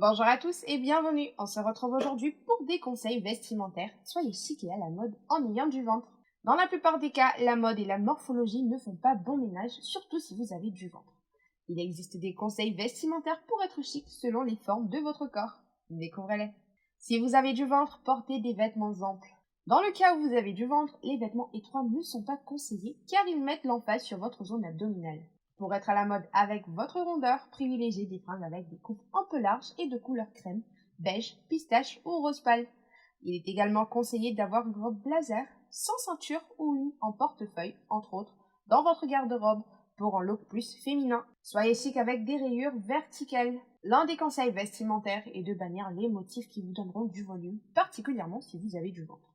Bonjour à tous et bienvenue. On se retrouve aujourd'hui pour des conseils vestimentaires. Soyez chic et à la mode en ayant du ventre. Dans la plupart des cas, la mode et la morphologie ne font pas bon ménage, surtout si vous avez du ventre. Il existe des conseils vestimentaires pour être chic selon les formes de votre corps. Découvrez-les. Si vous avez du ventre, portez des vêtements amples. Dans le cas où vous avez du ventre, les vêtements étroits ne sont pas conseillés car ils mettent l'emphase sur votre zone abdominale. Pour être à la mode avec votre rondeur, privilégiez des fringues avec des coupes un peu larges et de couleur crème, beige, pistache ou rose pâle. Il est également conseillé d'avoir une robe blazer, sans ceinture ou une en portefeuille, entre autres, dans votre garde-robe pour un look plus féminin. Soyez chic avec des rayures verticales. L'un des conseils vestimentaires est de bannir les motifs qui vous donneront du volume, particulièrement si vous avez du ventre.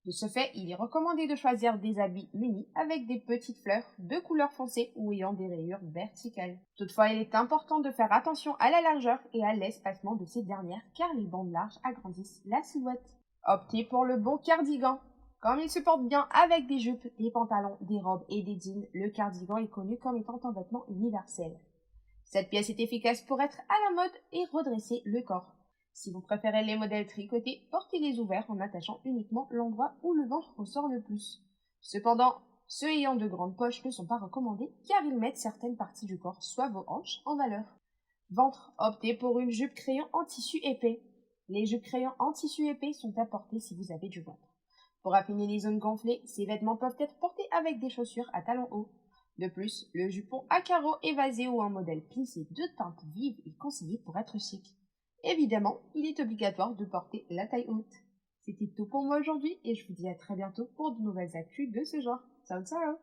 De ce fait, il est recommandé de choisir des habits munis avec des petites fleurs de couleur foncée ou ayant des rayures verticales. Toutefois, il est important de faire attention à la largeur et à l'espacement de ces dernières car les bandes larges agrandissent la silhouette. Optez pour le bon cardigan. Comme il se porte bien avec des jupes, des pantalons, des robes et des jeans, le cardigan est connu comme étant un vêtement universel. Cette pièce est efficace pour être à la mode et redresser le corps. Si vous préférez les modèles tricotés, portez-les ouverts en attachant uniquement l'endroit où le ventre ressort le plus. Cependant, ceux ayant de grandes poches ne sont pas recommandés car ils mettent certaines parties du corps, soit vos hanches, en valeur. Ventre, optez pour une jupe crayon en tissu épais. Les jupes crayon en tissu épais sont à porter si vous avez du ventre. Pour affiner les zones gonflées, ces vêtements peuvent être portés avec des chaussures à talons hauts. De plus, le jupon à carreaux évasé ou un modèle plissé de teinte vive est conseillé pour être chic. Évidemment, il est obligatoire de porter la taille haute. C'était tout pour moi aujourd'hui et je vous dis à très bientôt pour de nouvelles actus de ce genre. Ciao ciao!